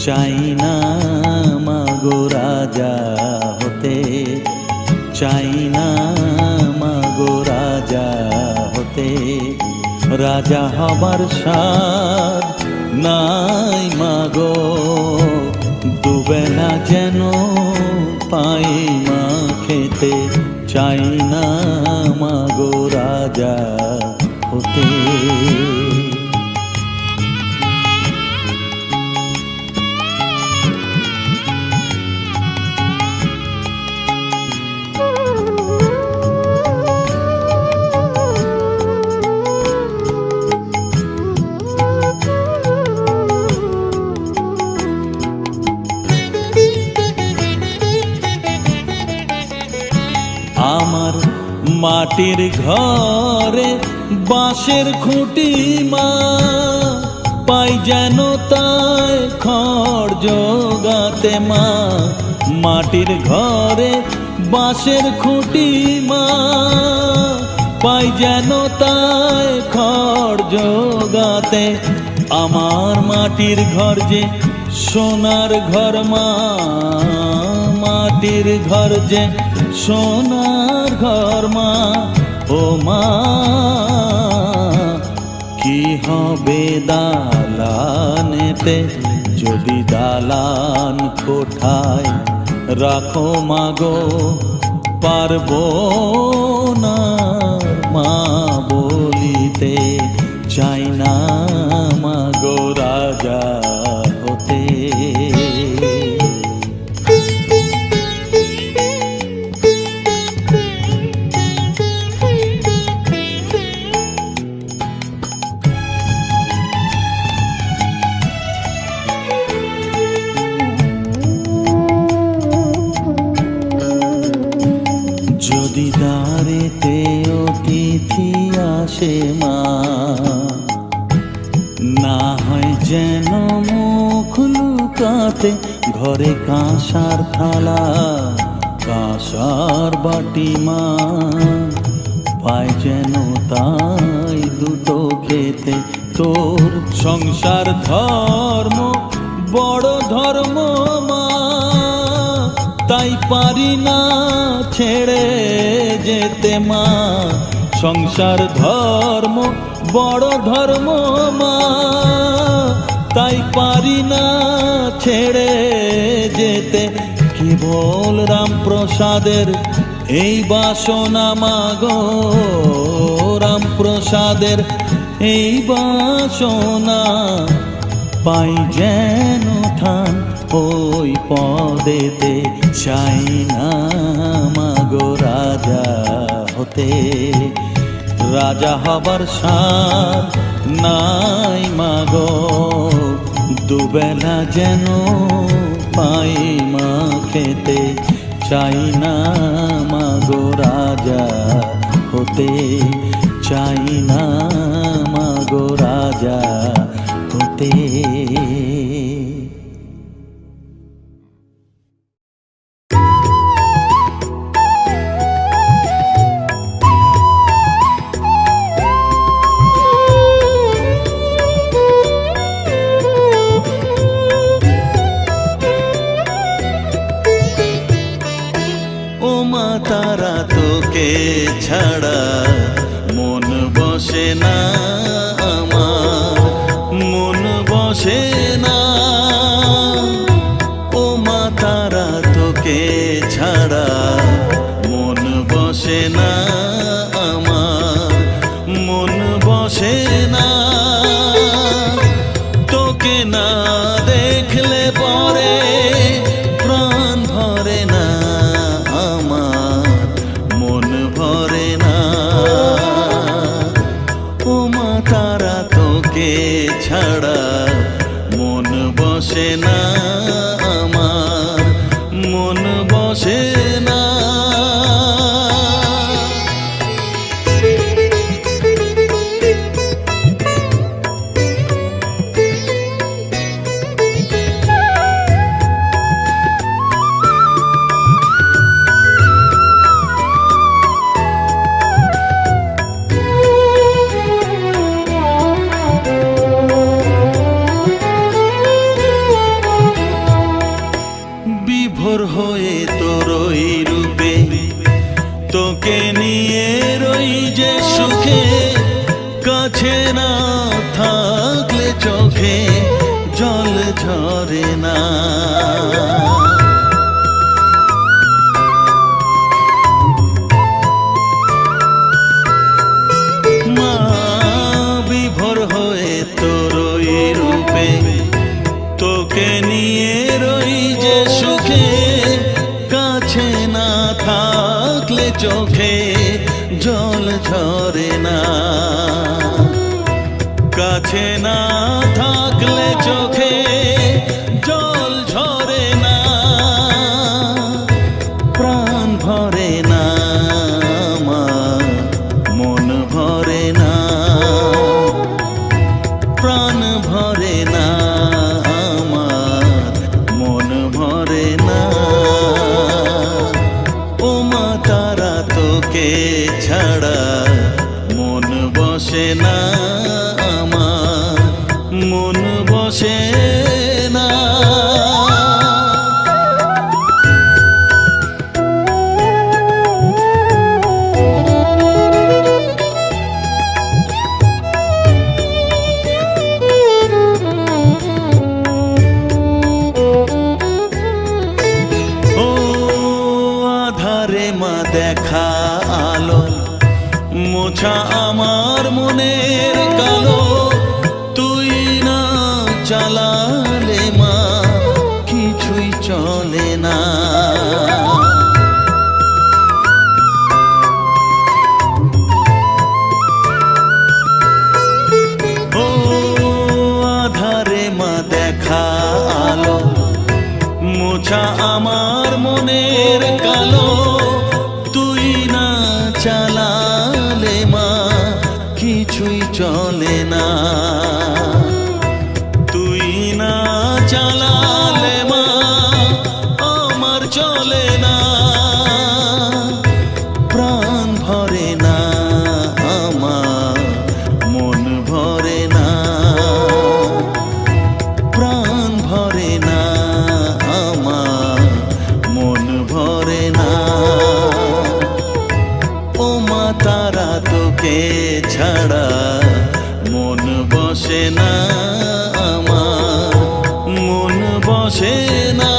চাই না মাগো রাজা হতে, চাই না মাগো রাজা হতে। রাজা হবার স্বাদ নাই মাগো, দুবেলা যেন পাই মা খেতে। চাই না মাগো রাজা হতে। আমার মাটির ঘরে বাঁশের খুঁটি মা, পাই যেন তাই খড় জোগাতে মা। মাটির ঘরে বাঁশের খুঁটি মা, পাই যেন তাই খড় জোগাতে। আমার মাটির ঘর যে সোনার ঘর মা, মাটির ঘর যে সোনার ঘর মা। ও মা কি হবে দালানেতে, যদি দালান কোঠায় রাখো মাগো পারবো না মা বলিতে। চাই না মাগো রাজা হতে। যদি দ্বারেতে অতিথি আসে মা, না হয় যেন মুখ লুকাতে। ঘরে কাঁসার থালা কাঁসার বাটি মা, পায় যেন তাই দুটো খেতে। তোর সংসার ধর্ম বড় ধর্ম মা, তাই পারি না ছেড়ে যেতে মা। সংসার ধর্ম বড় ধর্ম মা, তাই পারি না ছেড়ে যেতে। কেবল রামপ্রসাদের এই বাসনা মাগো, রামপ্রসাদের এই বাসনা। পাই যেন ঠান ওই পদেতে। চাই না মাগো রাজা হতে, রাজা হবার স্বাদ নাই মাগো, দুবেলা যেন পাই মা খেতে। চাই না মাগো রাজা হতে, চাই না মাগো রাজা হতে। তারা তোকে ছাড়া মন বসে না আমার, মন বসে না। ও মা তারা তোকে ছাড়া মন বসে না আমার, মন বসে না। তোকে না দেখলে পরে প্রাণ ভরে না, ছাড়া মন বসে না আমার, মন বসে না। ঝরে না। মা বিভোর হয়ে তোর ওই রূপে, তোকে নিয়ে রই যে সুখে, কাছে না থাকলে চোখে জল ঝরে না। কাছে না থাকলে চোখে জল ঝরে না। প্রাণ ভরে না আমার, মন ভরে না। প্রাণ ভরে না আমার, মন ভরে না। ও মা তারা তোকে ছাড়া মন বসে না আমার, মন বসে না। ও আধারে মা দেখা আলো, মোছা আমার মনের কালো। তুই না চালালে মা কিছুই চলে না। ও আধারে মা দেখা আলো, মোছা আমার মনের কালো। তুই না চালালে মা কিছুই চলে না। তুই না চালালে মা আমার চলে না। প্রাণ ভরে না আমার, মন ভরে না। প্রাণ ভরে না আমার, মন ভরে না। ও মা তারা তোকে ছাড়া মন বসে না আমার, মন বসে না।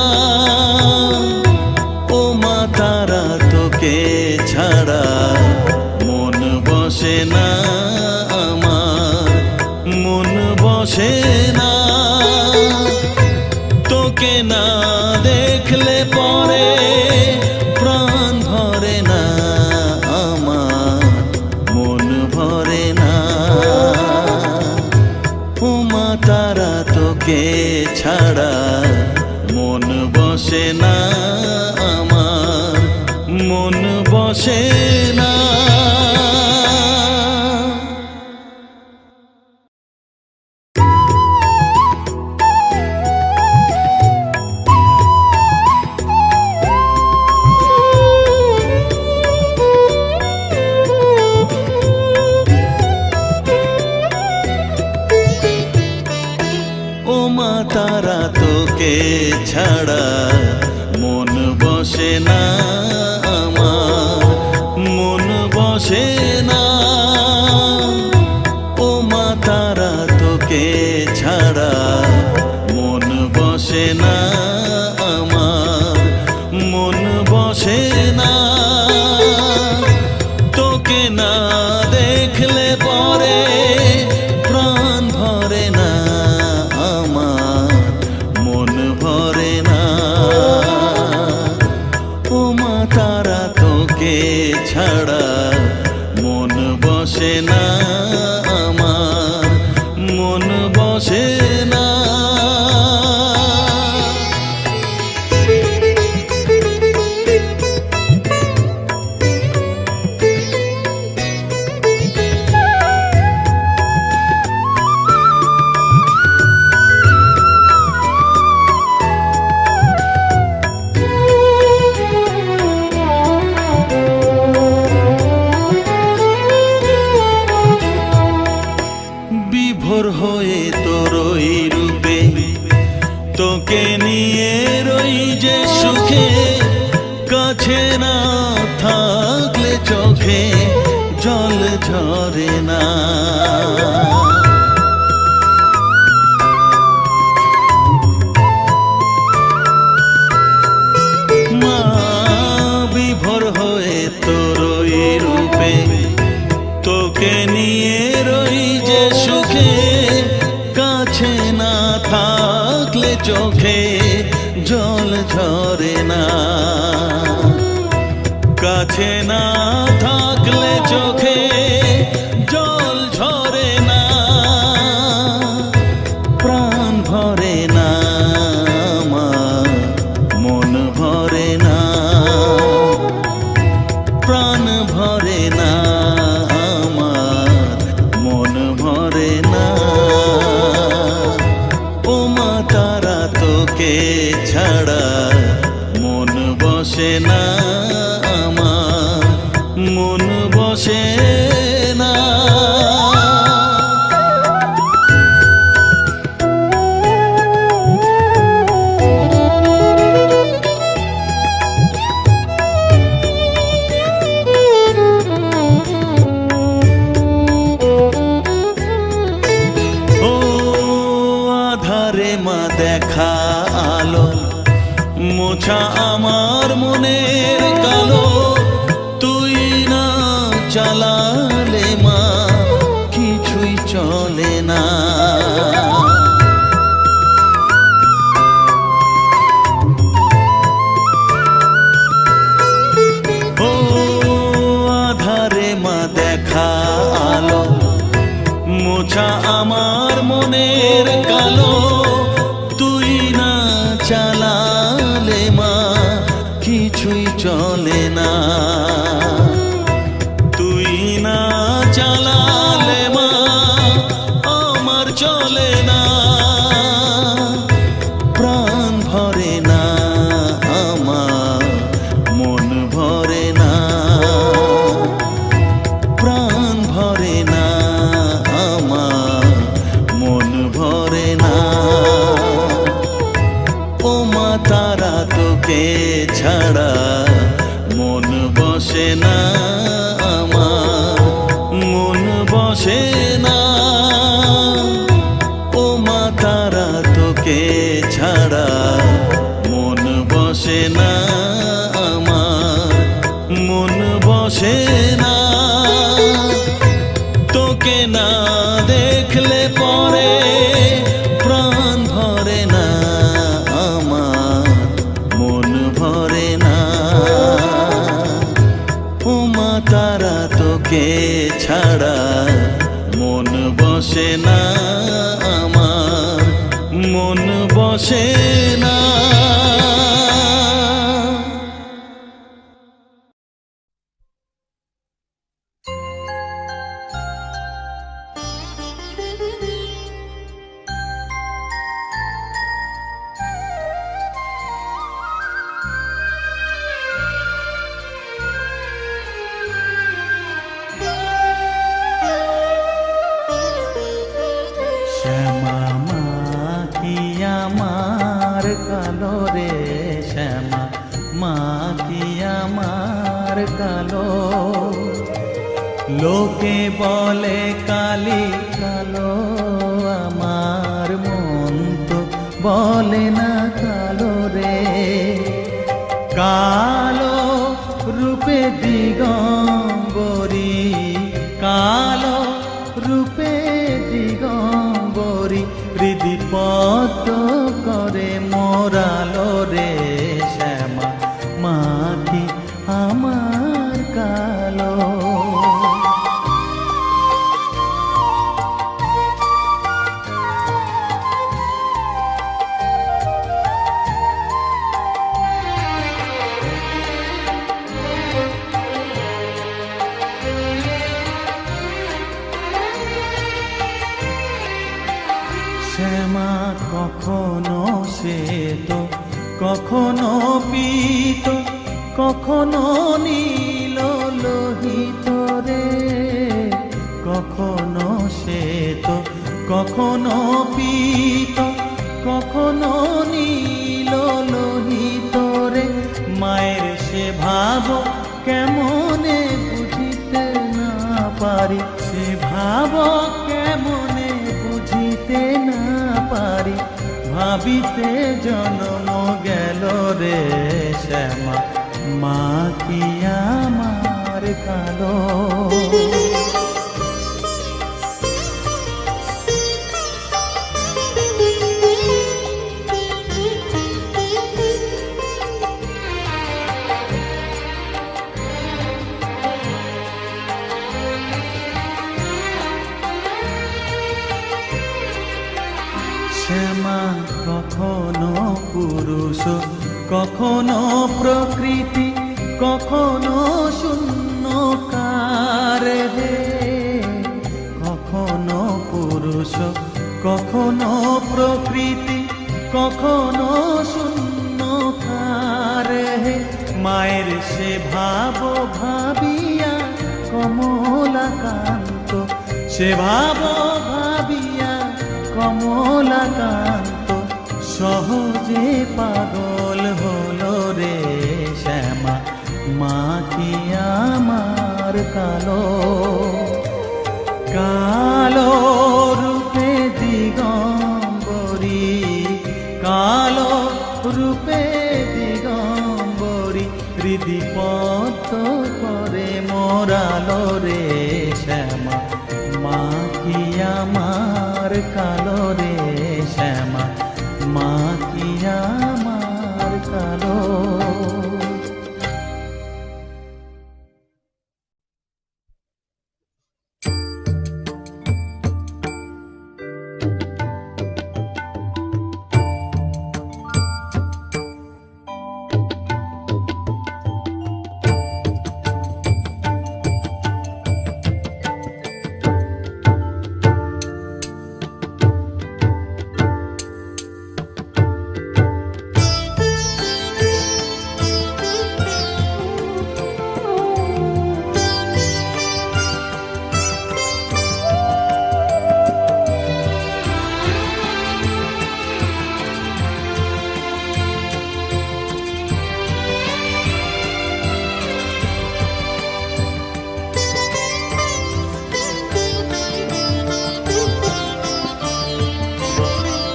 ও মা তারা তোকে ছাড়া মন বসে না আমার, মন বসে না। তোকে না দেখলে পরে প্রাণ ভরে না আমার, মন ভরে না। ও মা তারা তোকে ছাড়া মন বসে না আমার, মন বসে না। ও মা তারা তোকে ছাড়া মন বসে না আমার, মন বসে না। ও মা তারা তোকে ছাড়া মন বসে না আমার, মন বসে না। তোকে না দেখলে পরে প্রাণ ভরে না আমার, মন ভরে না। ও মা তারা তোকে ছাড়া মন বসে না আমার, মন বসে না। বিভোর হয়ে তোর ওই রূপে, তোকে নিয়ে রই যে সুখে, কাছে না থাকলে চোখে জল ঝরে না। থাকলে চোখে জল ঝরে না, কাছে না থাকলে চোখে জল ঝরে না, প্রাণ ভরে না আমার, মন ভরে না, প্রাণ ভরে না আমার, মন ভরে না। ও মা তারা তোকে ছাড়া মন বসে না আমার, মন বসে না। মা দেখা আলো মোছা আমার মনের কালো, তুই না চালালে মা কিছুই চলে না। ও আধারে মা দেখা আলো মোছা আমার মনের কালো, তুই না চালালে মা কিছুই চলে না, তুই না চালালে মা আমার চলে না, প্রাণ ভরে না আমার, মন ভরে না, প্রাণ ভরে না আমার, মন ভরে না। ও মা তারা তোকে ছাড়া মন বসে না আমার, মন বসে না। ও মা তারা তোকে ছাড়া মন বসে না আমার, মন বসে না। তোকে না দেখলে পরে প্রাণ ভরে না আমার, মন ভরে না। ও মা তারা তোকে ছাড়া মন বসে না আমার, মন বসে না। শ্যামা মা কি আমার কালো রে, শ্যামা মা কি আমার কালো, লোকে বলে কালি কালো, আমার মন তো বলে না কালো রে। কালো রূপে দিগম্বরী, কালো রূপে দিগম্বরী, হৃদিপত করে মোরালো রে, শ্যামা মা কি আমার কালো। শ্যামা কখনো শ্বেত, কখনো পীত, কখনো নীল লোহিত রে, কখনো শ্বেত, কখনো পীত, কখনো নীল লোহিত রে। মায়ের সে ভাব কেমনে বুঝিতে না পারি, সে ভাব কেমনে বুঝিতে না পারি, ভাবিতে জন্ম গেল রে, শ্যামা মা কি আমার কালো। কখনো পুরুষ, কখনো প্রকৃতি, কখনো শূন্যকার হে। কখনো পুরুষ, কখনো প্রকৃতি, কখনো শূন্যকার হে। মায়ের সে ভাব ভাবিয়া কমলাকান্ত, সে ভাব ভাবিয়া কমলাকান্ত সহজে পাগল হলো রে শ্যামা। মা কি আমার কালো, কালো রূপে দিগম্বরী, কালো রূপে দিগম্বরী হৃদি পদ্ম করে মোরালো রে শ্যামা। মা কি আমার কালো রে শ্যামা, মা কি আমার কালো।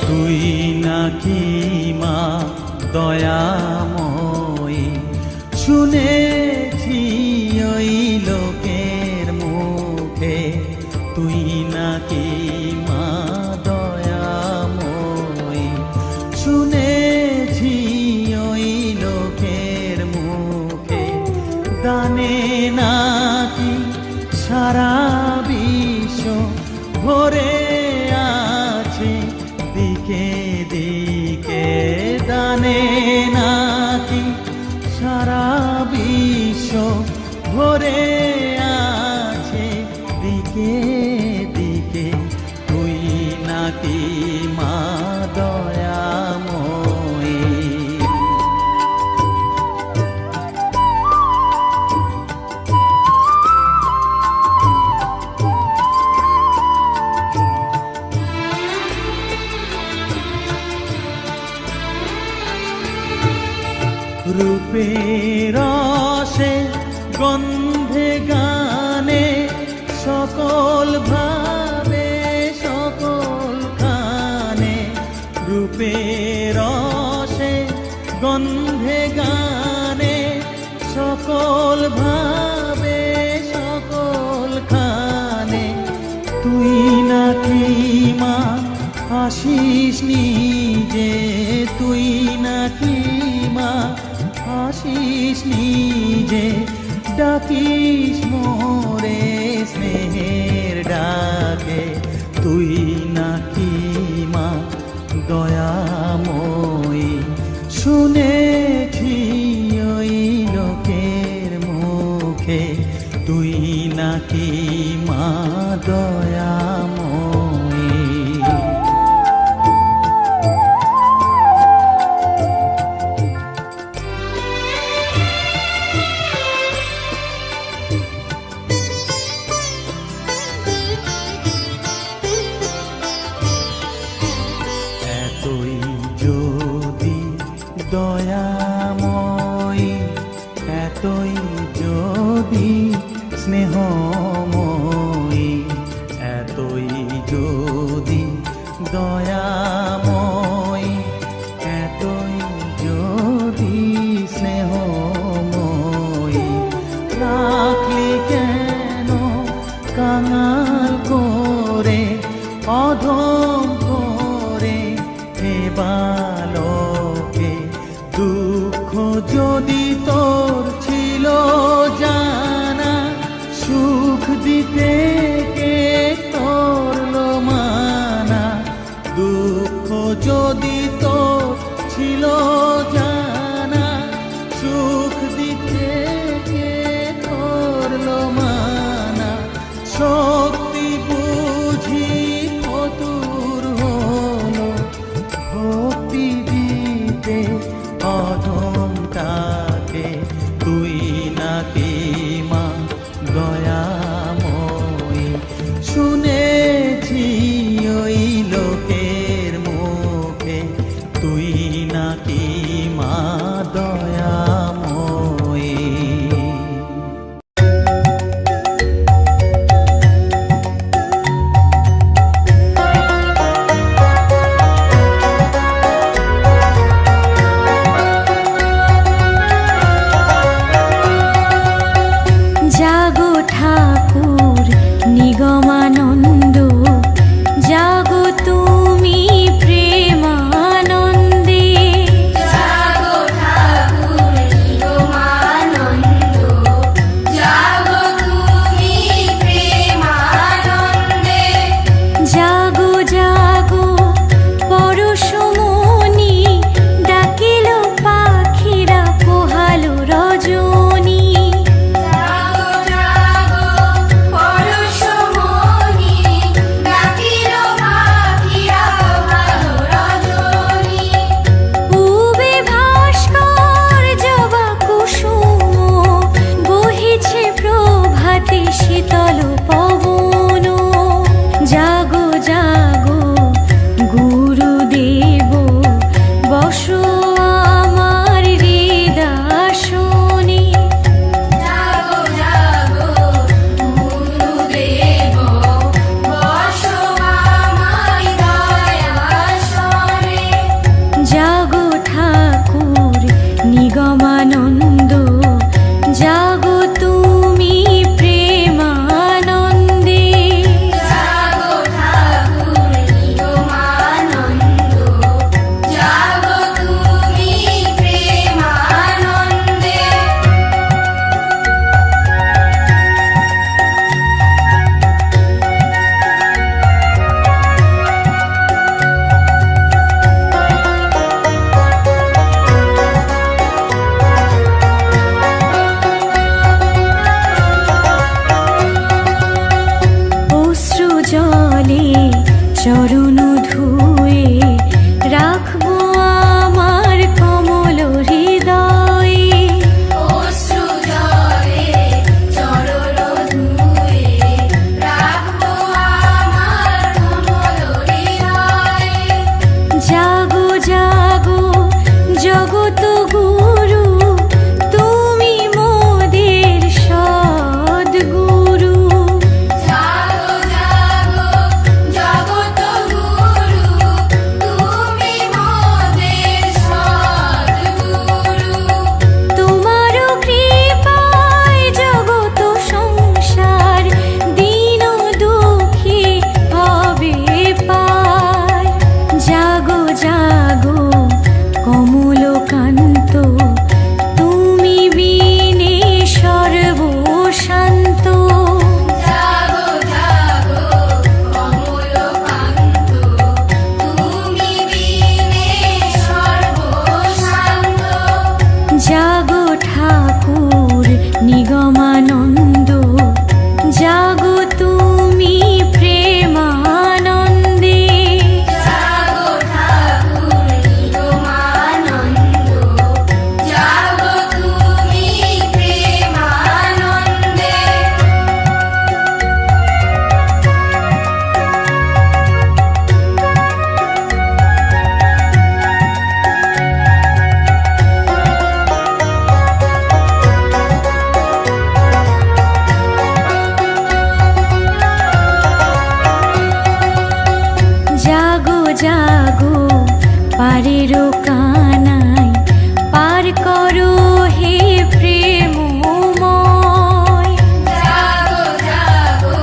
তুই নাকি মা দয়াময়ী, শুনেছি ওই লোকের মুখে। তুই নাকি মা দয়াময়ী, শুনেছি ওই লোকের মুখে। দানে নাকি সারা বিশ্ব ভরে আছে দিকে দিকে। দানে নাকি সারা বিশ্ব ভরে আছে দিকে দিকে। তুই নাকি মা দয়াময়ী। রূপের রসে গন্ধে গানে সকল ভাবে সকল খানে। রূপের রসে গন্ধে গানে সকল ভাবে সকল খানে। তুই নাকি মা আসিস নিজে, তুই নাকি মা আসিস নিজে। ডাকিস মোরে স্নেহের ডাকে। তুই নাকি মা দয়াময়ী, শুনেছি ওই লোকের মুখে। তুই নাকি মা দয়াময়ী। এতই যদি দয়াময়ী, এতই যদি স্নেহময়ী, এতই যদি দয়াময়ী, এতই যদি স্নেহময়ী। রাখলি কেন কাঙাল করে, অধম করে হে বালকে। দুঃখ যদি তোর ছিল জানা, সুখ দিতে কে করলো মানা। দুঃখ যদি তোর যে অধমটাকে, তুই নাকি মা দয়াময়ী। শুনেছি ওই লোকের মুখে, তুই নাকি মা দয়াময়ী। জাগো ঠাকুর নিগমানন্দ, জাগো তুমি প্রেমানন্দে। জাগো ঠাকুর নিগমানন্দ, জাগো তুমি প্রেমানন্দে। জাগো জাগো পরশমণি, ডাকিল পাখিরা পোহালো রজনী। জাগো জাগো পরশমণি, ডাকিল পাখিরা পোহালো রজনী। পূবে ভাস্কর জবা কুসুম, বহিছে প্রভাতে শীতল পবন। জাগো জাগো গুরুদেব, বসো আমার হৃদয়াসনে। জাগো জাগো গুরুদেব, বসো আমার দয়াসনে। জাগো ঠাকুর নিগমানন্দ, জাগো তুমি প্রেমানন্দে। জাগো ঠাকুর নিগমানন্দ, জাগো তুমি প্রেমানন্দে। অশ্রু জলে চরণ ধুয়ে, রাখবো আমার কমল হৃদয়ে। অশ্রু জলে চরণ ধুয়ে, রাখবো আমার কমল হৃদয়ে। জাগো জাগো জগত গুরু, তুমি মোদের সদ্গুরু। জাগো জাগো জগত গুরু, তুমি মোদের সদ্গুরু। তোমার কৃপায় জগত সংসার, দীন দুঃখী হবে পার। জাগো জাগো কমলকান্ত, তুমি বিনে সর্বশান্ত। জাগো জাগো কমলকান্ত, তুমি বিনে সর্বশান্ত। জাগো ঠাকুর নিগমানন্দ, জাগো তুমি প্রেমানন্দে। জাগো ঠাকুর নিগমানন্দ, জাগো তুমি প্রেমানন্দে। জাগো জাগো পারের কানাই, পার করো হে প্রেমময়। জাগো জাগো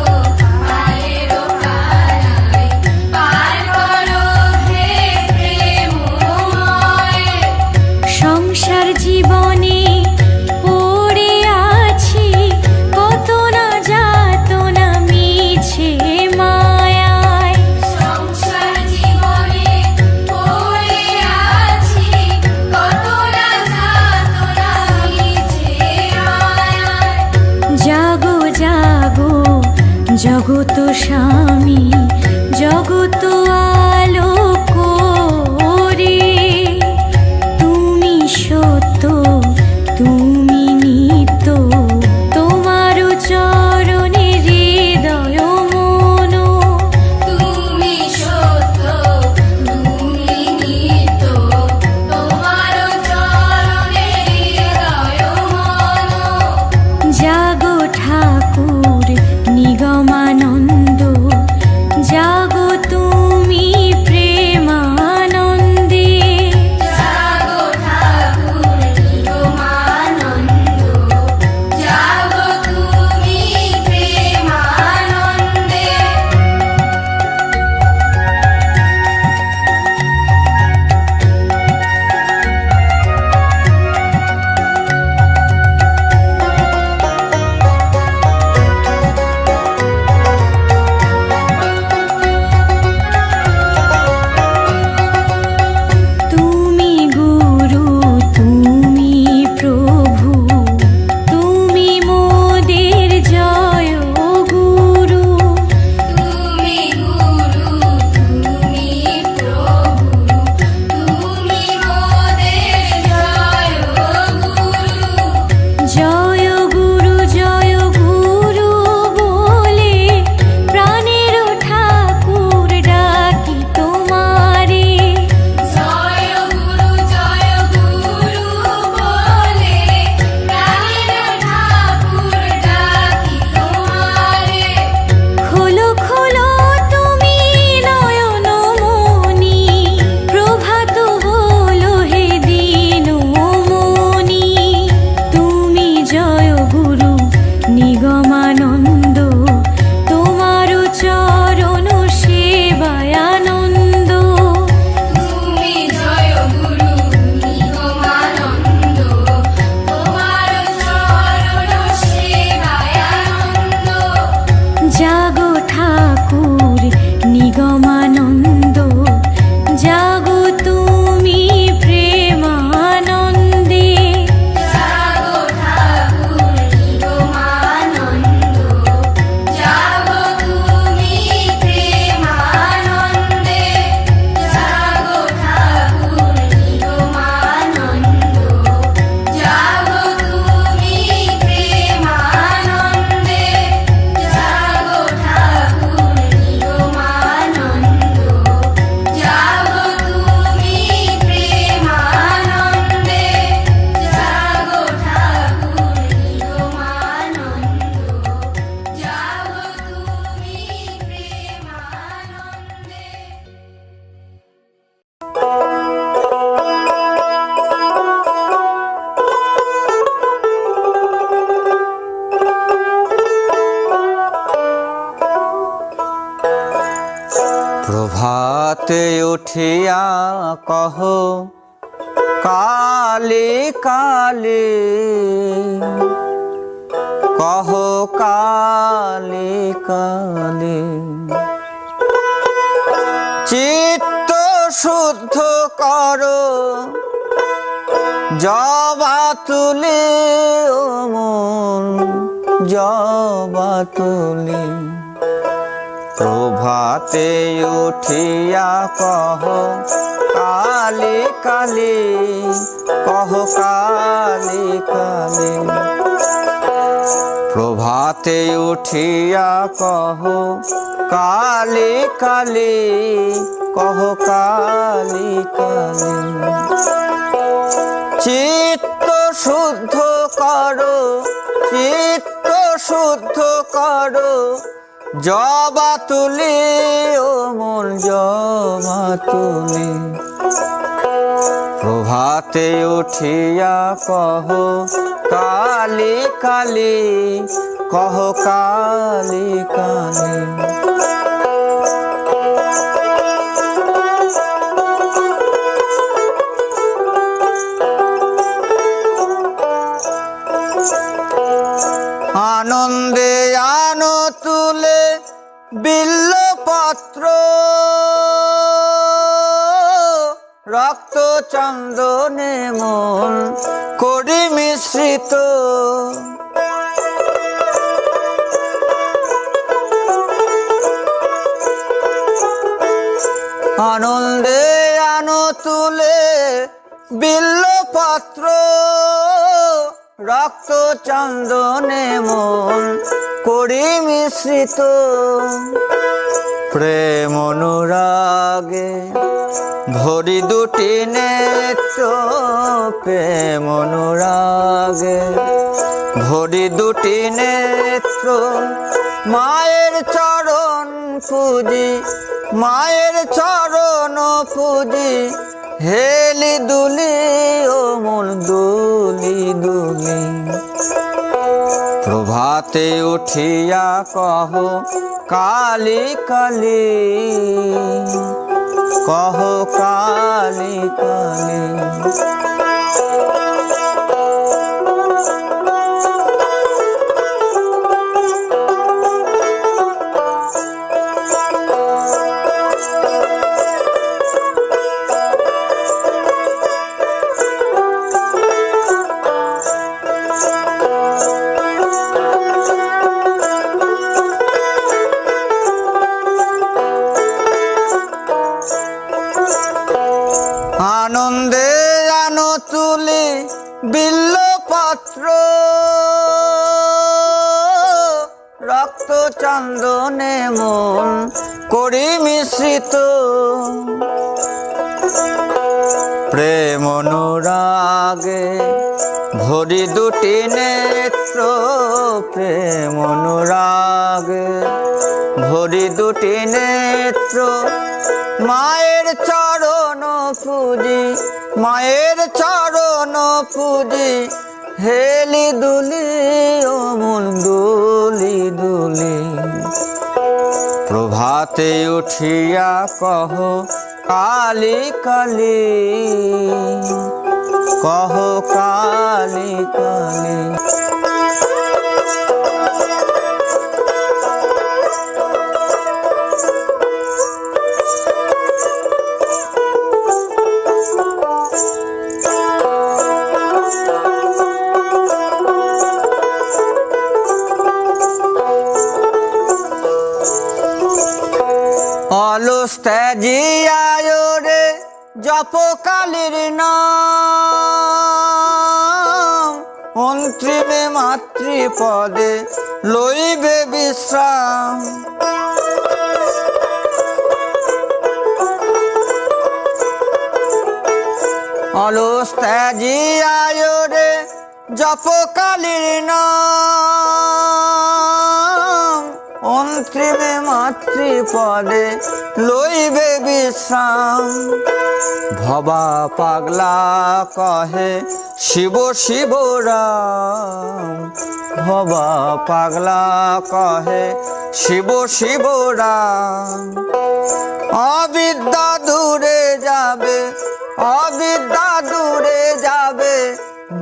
পায়ের কানাই, পার করো হে প্রেমময়। সংসার জীবনে পড়ে আছি, কত না যাতনা মিছে মায়ায়। সংসার জীবনে পড়ে আছি, কত না যাতনা মিছে মায়ায়। জাগো জাগো জগত স্বামী, জগত আলোক রে। প্রভাতে উঠিয়া কহ কালী কালী, কহ কালী কালী। চিত্ত শুদ্ধ করো জবা তুলি, ও মন জবা তুলি। প্রভাতে উঠিয়া কহ কালী কালী, কহ কালী কালী। প্রভাতে উঠিয়া কহ কালী কালী, কহ কালী কালী। চিত্ত শুদ্ধ করো, চিত্ত শুদ্ধ করো জবা তুলি, ও মোর জবা তুলি। প্রভাতে উঠিয়া কহ কালী কালী, কহ কালী কালী। আনন্দে আনো তুলে বিল্লপত্র, রক্ত চন্দনে মন করি মিশ্রিত। আনন্দে আনো তুলে বিল্লপত্র, রক্ত চন্দনে মন করি মিশ্রিত। প্রেম অনুরাগে ভরি দুটি নেত্র, প্রেম অনুরাগে ভরি দুটি নেত্র। মায়ের চরণ পুজি, মায়ের চরণ পুজি, হেলি দুলি, ও মন দুলি দুলি। প্রভাতে উঠিয়া কহ কালী কালী, কহ কালী কালী। আনন্দে আনো তুলি বিল্লপত্র, রক্ত চন্দনে মন করি মিশ্রিত। প্রেম অনুরাগে ভরি দুটি নেত্র, প্রেম অনুরাগে ভরি দুটি নেত্র। মায়ের চরণ পুজি, মায়ের চরণ পুজি, হেলি দুলি, ও মন দুলি দুলি। প্রভাতে উঠিয়া কহ কালী কালী, কহ কালী কালী। অলস ত্যাজিয়ায় রে জপ কালীর নাম, অন্তিমে মাতৃপদে লইবে বিশ্রাম। অলস ত্যাজিয়ায় রে জপ কালীর নাম, অন্তিমে মাতৃপদে লইবে বিশ্রাম। ভবা পাগলা কহে শিব শিব রাম, ভবা পাগলা কহে শিব শিব রাম। অবিদ্যা দূরে যাবে, অবিদ্যা দূরে যাবে,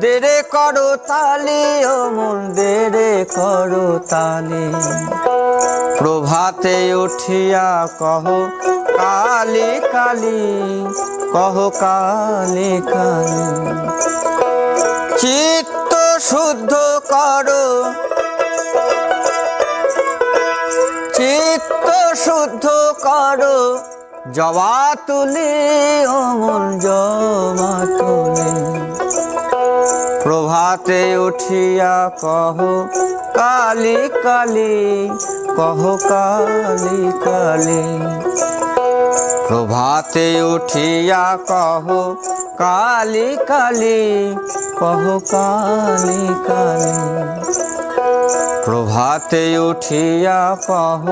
দেরে করো তালি ও মন, দেরে করো তালি। প্রভাতে উঠিয়া কহ কালি কালি, কহ কালি কালি। চিত্ত শুদ্ধ করো, চিত্ত শুদ্ধ করো, জবা তুলি ও মন, জবা তুলি। প্রভাতে উঠিয়া কহ কালি কালি, কহ কালি কালি। প্রভাতে উঠিয়া কহ কালি কালি, কহ কালি কালি। প্রভাতে উঠিয়া কহ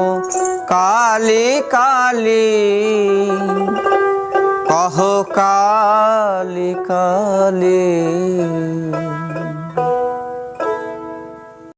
কালি কালি, কহ কালি কালি।